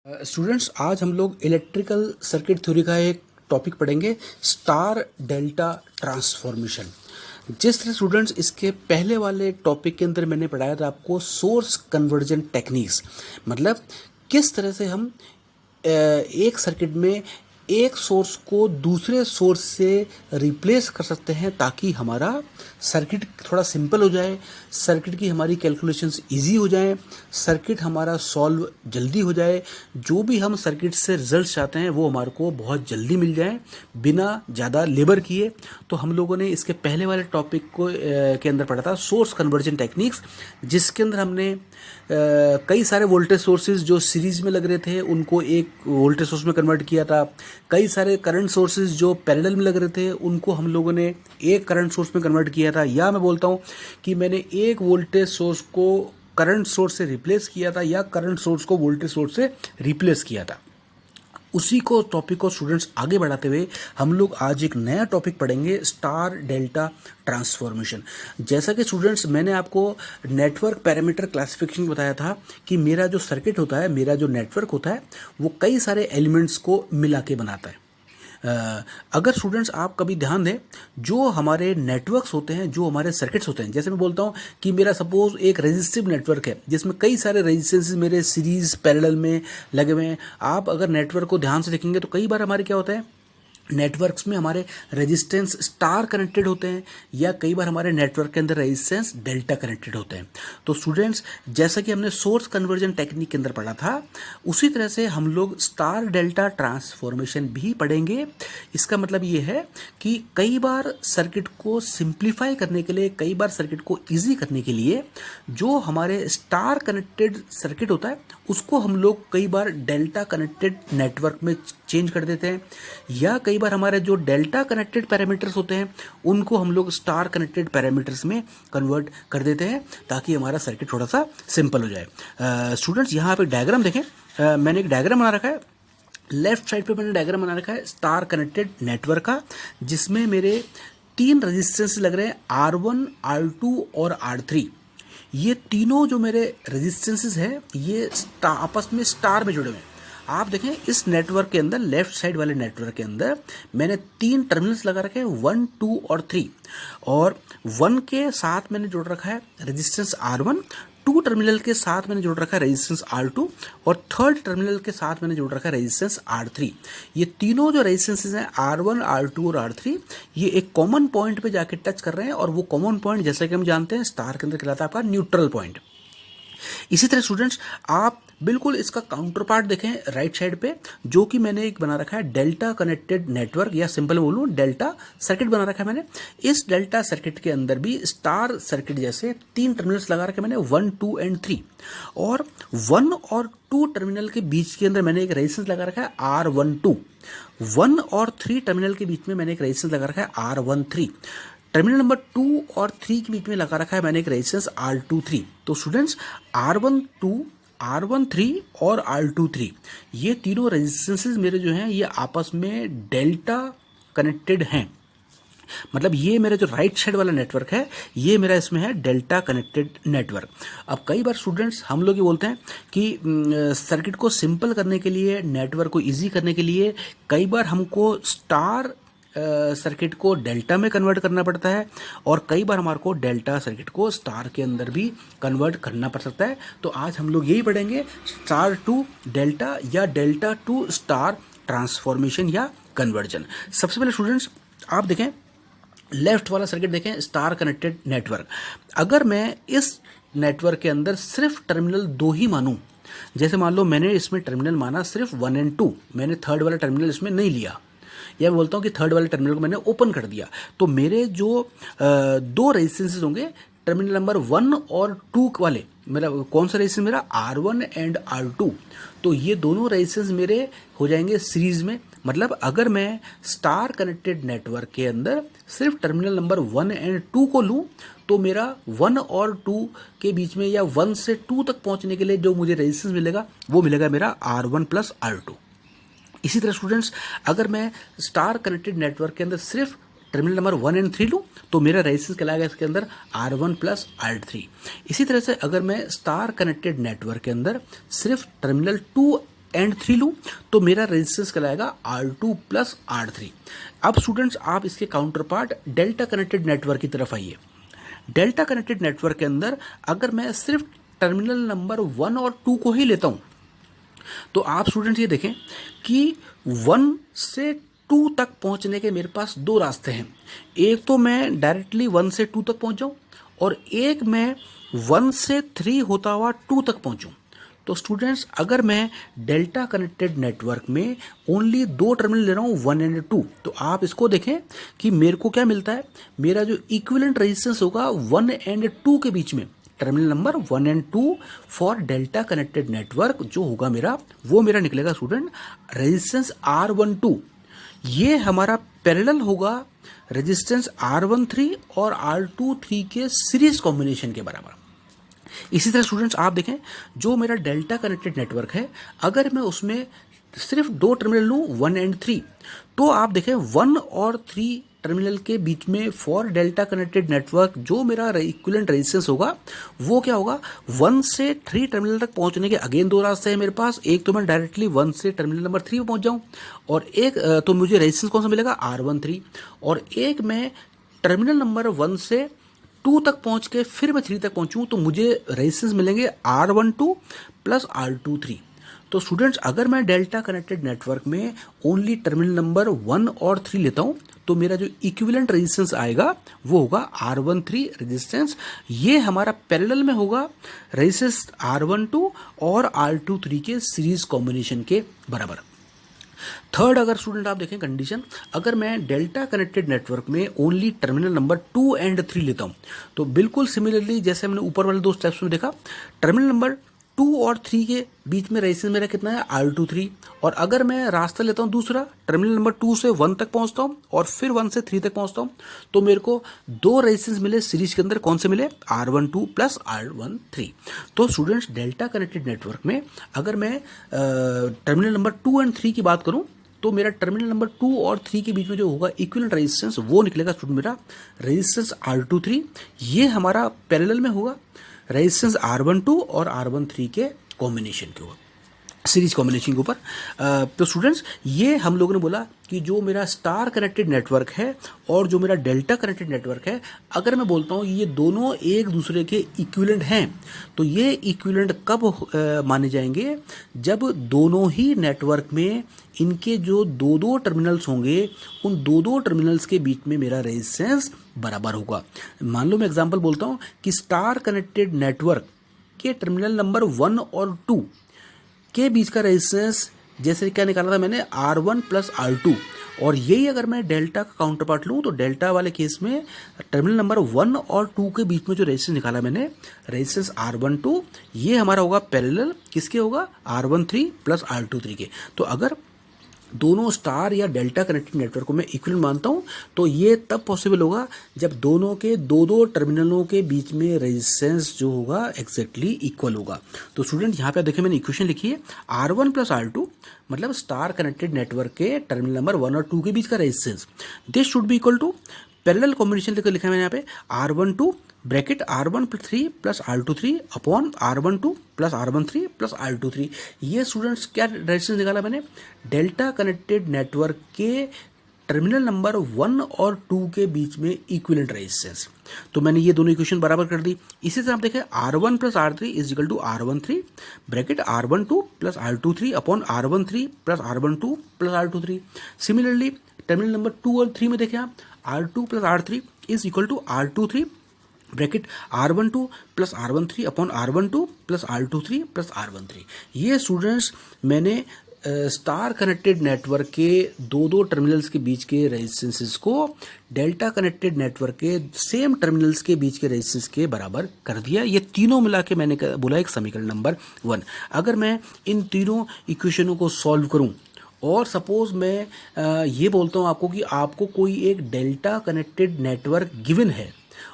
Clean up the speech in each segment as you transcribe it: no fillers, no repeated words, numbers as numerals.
Students, आज हम लोग इलेक्ट्रिकल सर्किट थ्योरी का एक टॉपिक पढ़ेंगे, स्टार डेल्टा ट्रांसफॉर्मेशन। जिस तरह स्टूडेंट्स इसके पहले वाले टॉपिक के अंदर मैंने पढ़ाया था आपको सोर्स कन्वर्जन टेक्निक्स, मतलब किस तरह से हम एक सर्किट में एक सोर्स को दूसरे सोर्स से रिप्लेस कर सकते हैं ताकि हमारा सर्किट थोड़ा सिंपल हो जाए, सर्किट की हमारी कैलकुलेशंस इजी हो जाएं, सर्किट हमारा सॉल्व जल्दी हो जाए, जो भी हम सर्किट से रिजल्ट्स चाहते हैं वो हमारे को बहुत जल्दी मिल जाए बिना ज़्यादा लेबर किए। तो हम लोगों ने इसके पहले वाले टॉपिक को के अंदर पढ़ा था सोर्स कन्वर्जन टेक्निक्स, जिसके अंदर हमने कई सारे वोल्टेज सोर्सेज जो सीरीज में लग रहे थे उनको एक वोल्टेज सोर्स में कन्वर्ट किया था। कई सारे करंट सोर्सेज जो पैरेलल में लग रहे थे उनको हम लोगों ने एक करंट सोर्स में कन्वर्ट किया था, या मैं बोलता हूँ कि मैंने एक वोल्टेज सोर्स को करंट सोर्स से रिप्लेस किया था या करंट सोर्स को वोल्टेज सोर्स से रिप्लेस किया था। उसी को टॉपिक को स्टूडेंट्स आगे बढ़ाते हुए हम लोग आज एक नया टॉपिक पढ़ेंगे, स्टार डेल्टा ट्रांसफॉर्मेशन। जैसा कि स्टूडेंट्स मैंने आपको नेटवर्क पैरामीटर क्लासिफिकेशन बताया था कि मेरा जो सर्किट होता है, मेरा जो नेटवर्क होता है, वो कई सारे एलिमेंट्स को मिला के बनाता है। अगर स्टूडेंट्स आप कभी ध्यान दें, जो हमारे नेटवर्क्स होते हैं, जो हमारे सर्किट्स होते हैं, जैसे मैं बोलता हूँ कि मेरा सपोज एक रेजिस्टिव नेटवर्क है जिसमें कई सारे रेजिस्टेंसेस मेरे सीरीज पैरेलल में लगे हुए हैं। आप अगर नेटवर्क को ध्यान से देखेंगे तो कई बार हमारे क्या होता है, नेटवर्क्स में हमारे रेजिस्टेंस स्टार कनेक्टेड होते हैं या कई बार हमारे नेटवर्क के अंदर रेजिस्टेंस डेल्टा कनेक्टेड होते हैं। तो स्टूडेंट्स, जैसा कि हमने सोर्स कन्वर्जन टेक्निक के अंदर पढ़ा था, उसी तरह से हम लोग स्टार डेल्टा ट्रांसफॉर्मेशन भी पढ़ेंगे। इसका मतलब ये है कि कई बार सर्किट को सिंप्लीफाई करने के लिए, कई बार सर्किट को ईजी करने के लिए जो हमारे स्टार कनेक्टेड सर्किट होता है उसको हम लोग कई बार डेल्टा कनेक्टेड नेटवर्क में चेंज कर देते हैं, या कई बार हमारे जो डेल्टा कनेक्टेड पैरामीटर्स होते हैं उनको हम लोग स्टार कनेक्टेड पैरामीटर्स में कन्वर्ट कर देते हैं ताकि हमारा सर्किट थोड़ा सा सिंपल हो जाए। स्टूडेंट्स, यहाँ आप एक डायग्राम देखें, मैंने एक डायग्राम बना रखा है। लेफ्ट साइड पे मैंने डायग्राम बना रखा है स्टार कनेक्टेड नेटवर्क का, जिसमें मेरे तीन रेजिस्टेंस लग रहे हैं, R1, R2 और R3। ये तीनों जो मेरे रेजिस्टेंसेस हैं ये आपस में स्टार में जुड़े हुए हैं। आप देखें इस नेटवर्क के अंदर, लेफ्ट साइड वाले नेटवर्क के अंदर मैंने तीन टर्मिनल्स लगा रखे हैं, 1, 2 और 3। और 1 के साथ मैंने जोड़ रखा है रेजिस्टेंस R1, 2 टर्मिनल के साथ मैंने जोड़ रखा है रेजिस्टेंस R2 और 3rd टर्मिनल के साथ मैंने जोड़ रखा है रेजिस्टेंस R3। ये तीनों जो रेजिस्टेंसेस हैं R1, R2 और R3, ये एक कॉमन पॉइंट पे जाके टच कर रहे हैं, और वो कॉमन पॉइंट जैसे कि हम जानते हैं स्टार के अंदर कहलाता है आपका न्यूट्रल पॉइंट। इसी तरह स्टूडेंट्स, आप बिल्कुल इसका काउंटर पार्ट देखें राइट साइड पे, जो कि मैंने एक बना रखा है डेल्टा कनेक्टेड नेटवर्क, या सिंपल बोलूं डेल्टा सर्किट बना रखा है मैंने। इस डेल्टा सर्किट के अंदर भी स्टार सर्किट जैसे तीन टर्मिनल्स लगा रखे मैंने, 1, 2 एंड 3। और 1 और 2 टर्मिनल के बीच के अंदर मैंने एक रेजिस्टेंस लगा रखा है R12। 1 और 3 टर्मिनल के बीच में मैंने एक रेजिस्टेंस लगा रखा है R13। टर्मिनल नंबर 2 और 3 के बीच में लगा रखा है मैंने एक रेजिस्टेंस R23। तो स्टूडेंट्स, R12, R13 और R23, ये तीनों रेजिस्टेंसेस मेरे जो हैं ये आपस में डेल्टा कनेक्टेड हैं। मतलब ये मेरा जो राइट साइड वाला नेटवर्क है ये मेरा इसमें है डेल्टा कनेक्टेड नेटवर्क। अब कई बार स्टूडेंट्स हम लोग ये बोलते हैं कि सर्किट को सिंपल करने के लिए, नेटवर्क को इजी करने के लिए कई बार हमको स्टार सर्किट को डेल्टा में कन्वर्ट करना पड़ता है, और कई बार हमारे को डेल्टा सर्किट को स्टार के अंदर भी कन्वर्ट करना पड़ सकता है। तो आज हम लोग यही पढ़ेंगे, स्टार टू डेल्टा या डेल्टा टू स्टार ट्रांसफॉर्मेशन या कन्वर्जन। सबसे पहले स्टूडेंट्स आप देखें, लेफ्ट वाला सर्किट देखें, स्टार कनेक्टेड नेटवर्क। अगर मैं इस नेटवर्क के अंदर सिर्फ टर्मिनल 2 ही मानूं, जैसे मान लो मैंने इसमें टर्मिनल माना सिर्फ 1 एंड 2, मैंने थर्ड वाला टर्मिनल इसमें नहीं लिया, या बोलता हूँ कि थर्ड वाले टर्मिनल को मैंने ओपन कर दिया, तो मेरे जो 2 रेजिस्टेंसेस होंगे टर्मिनल नंबर 1 और 2 वाले, मेरा कौन सा रेजिस्टेंस, मेरा R1 एंड R2, तो ये दोनों रेजिस्टेंस मेरे हो जाएंगे सीरीज में। मतलब अगर मैं स्टार कनेक्टेड नेटवर्क के अंदर सिर्फ टर्मिनल नंबर 1 एंड 2 को लूँ तो मेरा 1 और 2 के बीच में, या 1 से 2 तक पहुँचने के लिए जो मुझे रेजिस्टेंस मिलेगा वो मिलेगा मेरा R1 प्लस R2। इसी तरह स्टूडेंट्स, अगर मैं स्टार कनेक्टेड नेटवर्क के अंदर सिर्फ टर्मिनल नंबर 1 एंड 3 लूँ तो मेरा रेजिस्टेंस कहलाएगा इसके अंदर R1 प्लस R3। इसी तरह से अगर मैं स्टार कनेक्टेड नेटवर्क के अंदर सिर्फ टर्मिनल 2 एंड 3 लूँ तो मेरा रेजिस्टेंस कहलाएगा R2 प्लस R3। अब स्टूडेंट्स आप इसके counter part delta connected network की तरफ आइए। डेल्टा कनेक्टेड नेटवर्क के अंदर अगर मैं सिर्फ टर्मिनल नंबर 1 और 2 को ही लेता हूँ तो आप स्टूडेंट्स ये देखें कि 1 से 2 तक पहुंचने के मेरे पास दो रास्ते हैं। एक तो मैं डायरेक्टली 1 से 2 तक पहुंच जाऊं और एक मैं 1 से 3 होता हुआ 2 तक पहुंचूं। तो स्टूडेंट्स अगर मैं डेल्टा कनेक्टेड नेटवर्क में ओनली दो टर्मिनल ले रहा हूँ 1 एंड 2, तो आप इसको देखें कि मेरे को क्या मिलता है। मेरा जो इक्विवेलेंट रेजिस्टेंस होगा 1 एंड 2 के बीच में, terminal number 1 and 2 for delta connected network जो होगा मेरा, वो मेरा निकलेगा स्टूडेंट रेजिस्टेंस R12। ये हमारा पैरेलल होगा रेजिस्टेंस R13 और R23 के सीरीज कॉम्बिनेशन के बराबर। इसी तरह स्टूडेंट्स आप देखें जो मेरा डेल्टा कनेक्टेड नेटवर्क है, अगर मैं उसमें सिर्फ दो टर्मिनल लूँ 1 एंड 3, तो आप देखें 1 और 3 टर्मिनल के बीच में फॉर डेल्टा कनेक्टेड नेटवर्क जो मेरा इक्विवेलेंट रेजिस्टेंस होगा वो क्या होगा। 1 से 3 टर्मिनल तक पहुंचने के अगेन दो रास्ते हैं मेरे पास। एक तो मैं डायरेक्टली 1 से टर्मिनल नंबर 3 पे पहुंच जाऊं और एक तो मुझे रेजिस्टेंस कौन सा मिलेगा R13, और एक मैं टर्मिनल नंबर 1 से 2 तक पहुंच के फिर मैं 3 तक पहुंचूं तो मुझे रेजिस्टेंस मिलेंगे R12 प्लस R23। तो स्टूडेंट्स अगर मैं डेल्टा कनेक्टेड नेटवर्क में ओनली टर्मिनल नंबर 1 और 3 लेता हूं तो मेरा जो इक्विवेलेंट रेजिस्टेंस आएगा वो होगा R13 रेजिस्टेंस। ये हमारा पैरेलल में होगा रेजिस्टेंस R12 और R23 के सीरीज कॉम्बिनेशन के बराबर। थर्ड अगर स्टूडेंट आप देखें कंडीशन, अगर मैं डेल्टा कनेक्टेड नेटवर्क में ओनली टर्मिनल नंबर 2 एंड 3 लेता हूं तो बिल्कुल सिमिलरली जैसे हमने ऊपर वाले दो स्टेप्स में देखा, टर्मिनल नंबर 2 और 3 के बीच में रेजिस्टेंस मेरा कितना है R23, और अगर मैं रास्ता लेता हूं दूसरा टर्मिनल नंबर 2 से 1 तक पहुंचता हूं और फिर 1 से 3 तक पहुंचता हूं तो मेरे को दो रेजिस्टेंस मिले सीरीज के अंदर, कौन से मिले R12 प्लस R13। तो स्टूडेंट्स डेल्टा कनेक्टेड नेटवर्क में अगर मैं टर्मिनल नंबर 2 एंड 3 की बात करूं तो मेरा टर्मिनल नंबर 2 और 3 के बीच में जो होगा इक्विवेलेंट रेजिस्टेंस वो निकलेगा स्टूडेंट मेरा रेजिस्टेंस R23। ये हमारा पैरेलल में होगा रेजिस्टेंस R12 और R13 के कॉम्बिनेशन के ऊपर, सीरीज कॉम्बिनेशन के ऊपर। तो स्टूडेंट्स ये हम लोगों ने बोला कि जो मेरा स्टार कनेक्टेड नेटवर्क है और जो मेरा डेल्टा कनेक्टेड नेटवर्क है, अगर मैं बोलता हूँ ये दोनों एक दूसरे के इक्विवेलेंट हैं तो ये इक्विवेलेंट कब माने जाएंगे, जब दोनों ही नेटवर्क में इनके जो दो दो टर्मिनल्स होंगे उन दो दो टर्मिनल्स के बीच में मेरा रेजिस्टेंस बराबर होगा। मान लो मैं एग्जांपल बोलता हूँ कि स्टार कनेक्टेड नेटवर्क के टर्मिनल नंबर 1 और 2 के बीच का रेजिस्टेंस जैसे क्या निकाला था मैंने R1 प्लस R2, और यही अगर मैं डेल्टा का काउंटर पार्ट लूँ तो डेल्टा वाले केस में टर्मिनल नंबर 1 और 2 के बीच में जो रेजिस्टेंस निकाला मैंने रेजिस्टेंस R12, ये हमारा होगा पैरेलल किसके होगा R13 प्लस R23 के। तो अगर दोनों स्टार या डेल्टा कनेक्टेड नेटवर्क को मैं इक्विवेलेंट मानता हूं तो ये तब पॉसिबल होगा जब दोनों के दो दो टर्मिनलों के बीच में रेजिस्टेंस जो होगा एग्जैक्टली इक्वल होगा। तो स्टूडेंट यहाँ पे देखिए मैंने इक्वेशन लिखी है R1 प्लस R2 मतलब स्टार कनेक्टेड नेटवर्क के टर्मिनल नंबर 1 और 2 के बीच का resistance, this should be equal to parallel combination लेकर लिखा है मैंने यहाँ पे R12 bracket R13 plus R23 upon R12 plus R13 plus R23। ये स्टूडेंट्स क्या रेजिस्टेंस निकाला मैंने, डेल्टा कनेक्टेड नेटवर्क के टर्मिनल नंबर 1 और 2 के बीच में इक्विवेलेंट रेजिस्टेंस। तो मैंने ये दोनों इक्वेशन बराबर कर दी। इसी तरह आप देखें R1 plus R3 is equal to R13 bracket R12 plus R23 upon R13 plus R12 plus R23। Similarly terminal number 2 और 3 में देखें आप R2 plus R3 is equal to R23 bracket R12 plus R13 upon R12 plus R23 plus R13। ये students मैंने star connected network के दो दो terminals के बीच के रेजिस्टेंसेस को डेल्टा कनेक्टेड नेटवर्क के सेम टर्मिनल्स के बीच के रेजिस्टेंस के बराबर कर दिया। ये तीनों मिला के मैंने बोला एक समीकरण नंबर 1। अगर मैं इन तीनों इक्वेशनों को सॉल्व करूं और सपोज मैं ये बोलता हूँ आपको कि आपको कोई एक डेल्टा कनेक्टेड नेटवर्क गिवन है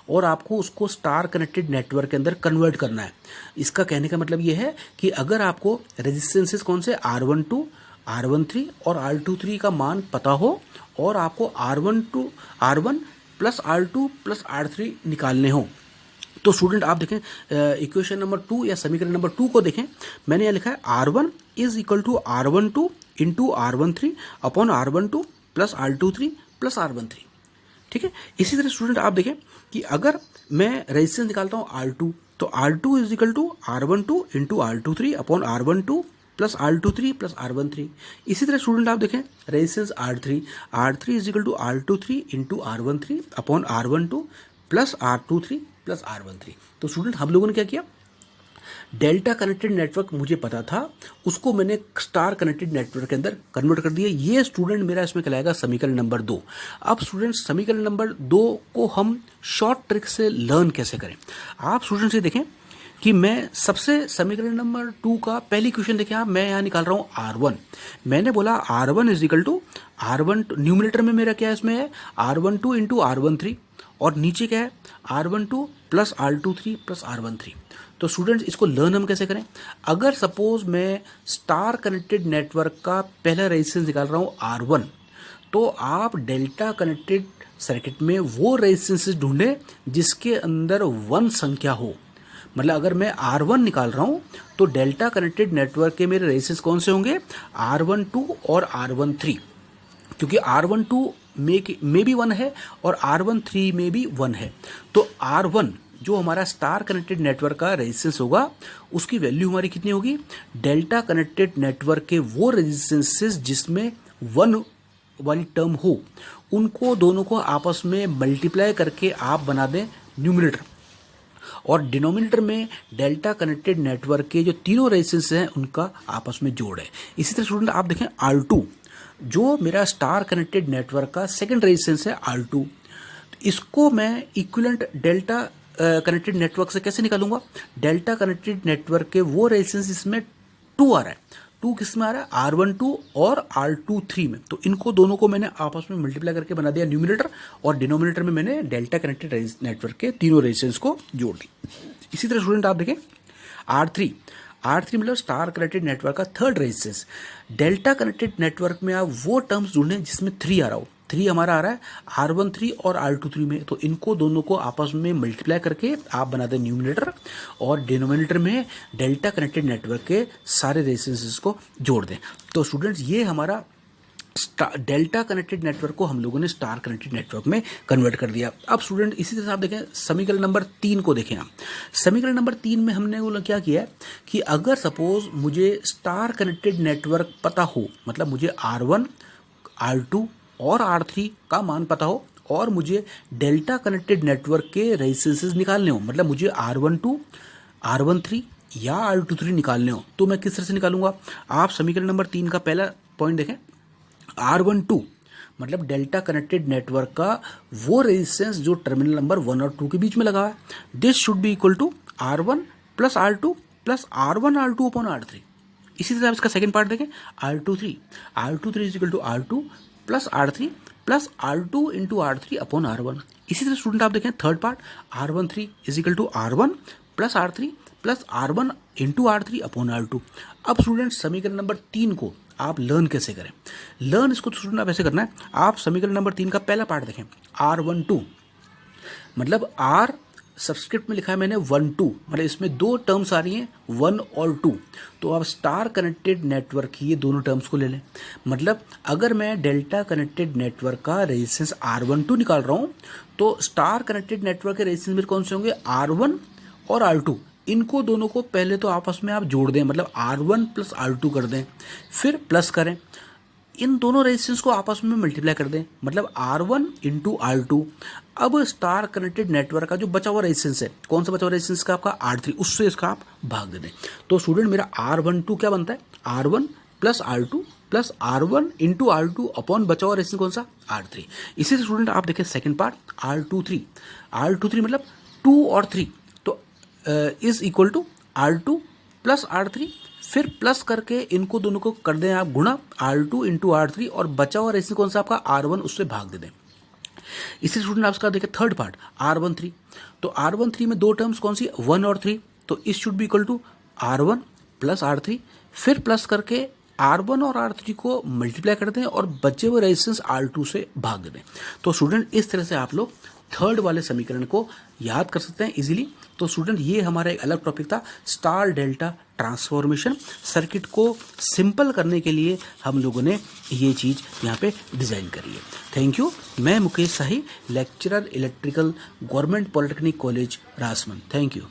और आपको उसको स्टार कनेक्टेड नेटवर्क के अंदर कन्वर्ट करना है। इसका कहने का मतलब ये है कि अगर आपको रेजिस्टेंसेस कौन से R12, R13 और R23 का मान पता हो और आपको R1 plus R2 plus R3 निकालने हो तो स्टूडेंट आप देखें इक्वेशन नंबर 2 या समीकरण नंबर 2 को देखें, मैंने यहाँ लिखा है R1 is equal to R12 into R13 upon R12 plus R23 plus R13। ठीक है, इसी तरह स्टूडेंट आप देखें कि अगर मैं रेजिस्टेंस निकालता हूँ R2, तो R2 is equal to R12 into R23 upon R12 plus R23 plus R13। इसी तरह स्टूडेंट आप देखें resistance R3 is equal to R23 into R13 upon R12 plus R23 plus R13। तो स्टूडेंट हम लोगों ने क्या किया, डेल्टा कनेक्टेड नेटवर्क मुझे पता था, उसको मैंने स्टार कनेक्टेड नेटवर्क के अंदर कन्वर्ट कर दिया। ये स्टूडेंट मेरा इसमें कहलाएगा समीकरण नंबर 2। अब स्टूडेंट समीकरण नंबर 2 को हम शॉर्ट ट्रिक से लर्न कैसे करें, आप स्टूडेंट से देखें कि मैं सबसे समीकरण नंबर 2 का पहली क्वेश्चन देखें आप, मैं यहाँ निकाल रहा हूँ R1। मैंने बोला R1 is equal to R1, numerator में मेरा क्या है, इसमें है R12 इंटू R13 और नीचे क्या है R12 plus R23 plus R13। तो स्टूडेंट्स इसको लर्न हम कैसे करें, अगर सपोज मैं स्टार कनेक्टेड नेटवर्क का पहला रेजिस्टेंस निकाल रहा हूँ R1, तो आप डेल्टा कनेक्टेड सर्किट में वो रेजिस्टेंसेस ढूंढें जिसके अंदर 1 संख्या हो। मतलब अगर मैं R1 निकाल रहा हूँ तो डेल्टा कनेक्टेड नेटवर्क के मेरे रेजिस्टेंस कौन से होंगे, R12 और R13, क्योंकि R12 में भी 1 है और R13 में भी 1 है। तो R1 जो हमारा स्टार कनेक्टेड नेटवर्क का रेजिस्टेंस होगा, उसकी वैल्यू हमारी कितनी होगी, डेल्टा कनेक्टेड नेटवर्क के वो रेजिस्टेंसेस जिसमें 1 वाली टर्म हो, उनको दोनों को आपस में मल्टीप्लाई करके आप बना दें न्यूमिनेटर, और डिनोमिनेटर में डेल्टा कनेक्टेड नेटवर्क के जो तीनों रेजिस्टेंस हैं उनका आपस में जोड़ है। इसी तरह स्टूडेंट आप देखें R2 जो मेरा स्टार कनेक्टेड नेटवर्क का सेकंड रेजिस्टेंस है R2, इसको मैं इक्विवेलेंट डेल्टा कनेक्टेड नेटवर्क से कैसे निकालूंगा, डेल्टा कनेक्टेड नेटवर्क के वो रेजिस्टेंस इसमें 2 आ रहा है, 2 किस में आ रहा है, R12 और R23 में। तो इनको दोनों को मैंने आपस में मल्टीप्लाई करके बना दिया न्यूमिनेटर, और डिनोमिनेटर में मैंने डेल्टा कनेक्टेड नेटवर्क के तीनों रेजिस्टेंस को जोड़ दी। इसी तरह स्टूडेंट आप देखें R3 मतलब स्टार कनेक्टेड नेटवर्क का third resistance. Delta connected network में आप वो टर्म्स ढूंढें जिसमें 3 आ रहा हो, 3 हमारा आ रहा है R13 और R23 में, तो इनको दोनों को आपस में मल्टीप्लाई करके आप बना दें न्यूमिनेटर, और डिनोमिनेटर में डेल्टा कनेक्टेड नेटवर्क के सारे रेजिस्टेंसेस को जोड़ दें। तो स्टूडेंट्स ये हमारा डेल्टा कनेक्टेड नेटवर्क को हम लोगों ने स्टार कनेक्टेड नेटवर्क में कन्वर्ट कर दिया। अब स्टूडेंट इसी तरह से आप देखें समीकरण नंबर 3 को देखें आप, समीकरण नंबर 3 में हमने वो क्या किया है कि अगर सपोज मुझे स्टार कनेक्टेड नेटवर्क पता हो, मतलब मुझे R1, R2 और R3 का मान पता हो, और मुझे डेल्टा कनेक्टेड नेटवर्क के रेजिस्टेंसेस निकालने हो, मतलब मुझे R12, R13 या R23 निकालने हो, तो मैं किस तरह से निकालूंगा। आप समीकरण नंबर 3 का पहला पॉइंट देखें, R12 मतलब डेल्टा कनेक्टेड नेटवर्क का वो रेजिस्टेंस जो टर्मिनल नंबर 1 और 2 के बीच में लगा है, this should be equal to R1 plus R2 plus R1 R2 upon R3। इसी तरह आप इसका सेकंड पार्ट देखें, R23 is equal to R2 plus R2 into R3 upon R1। इसी तरह स्टूडेंट आप देखें third part, R13 is equal to R1 plus R1 into R3 upon R2। अब स्टूडेंट समीकरण नंबर 3 को आप लर्न कैसे करें, लर्न इसको तो स्टूडेंट आप ऐसे करना है, आप समीकरण नंबर 3 का पहला पार्ट देखें, R12 मतलब R सब्सक्रिप्ट में लिखा है मैंने 1 2, मतलब इसमें 2 टर्म्स आ रही हैं 1 और 2, तो आप स्टार कनेक्टेड नेटवर्क की ये दोनों टर्म्स को ले लें। मतलब अगर मैं डेल्टा कनेक्टेड नेटवर्क का रेजिस्टेंस R12 निकाल रहा हूँ, तो स्टार कनेक्टेड नेटवर्क के रेजिस्टेंस मेरे कौन से होंगे, R1 और R2, इनको दोनों को पहले तो आपस में आप जोड़ दें, मतलब R1 प्लस R2 कर दें, फिर प्लस करें, इन दोनों रेजिस्टेंस को आपस में मल्टीप्लाई कर दें, मतलब R1 इंटू R2। अब स्टार कनेक्टेड नेटवर्क का जो बचा हुआ रेजिस्टेंस है, कौन सा बचा हुआ रेजिस्टेंस का आपका R3, उससे इसका आप भाग दे दें। तो स्टूडेंट मेरा R12 क्या बनता है, R1 plus R1 into R2 upon बचा हुआ रेजिस्टेंस कौन सा, R3। इसी से स्टूडेंट आप देखें सेकेंड पार्ट, R23 मतलब 2 और 3, तो is equal to R2 plus R3, फिर प्लस करके इनको दोनों को कर दें आप गुणा, R2 इंटू R3, और बचा हुआ रेजिस्टेंस कौन सा आपका R1, उससे भाग दे दें। इसी स्टूडेंट आपका देखें थर्ड पार्ट R13, तो R13 में 2 टर्म्स कौन सी, 1 और 3, तो this should be equal to R1 plus R3, फिर प्लस करके R1 और R3 को मल्टीप्लाई कर दें और बचे हुए रेजिस्टेंस R2 से भाग दें। तो स्टूडेंट इस तरह से आप लोग थर्ड वाले समीकरण को याद कर सकते हैं इजीली। तो स्टूडेंट ये हमारा एक अलग टॉपिक था, स्टार डेल्टा ट्रांसफॉर्मेशन। सर्किट को सिंपल करने के लिए हम लोगों ने ये चीज़ यहाँ पे डिज़ाइन करी है। Thank you. मैं Mukesh Shahi, lecturer electrical, government polytechnic college Rajmand. Thank you.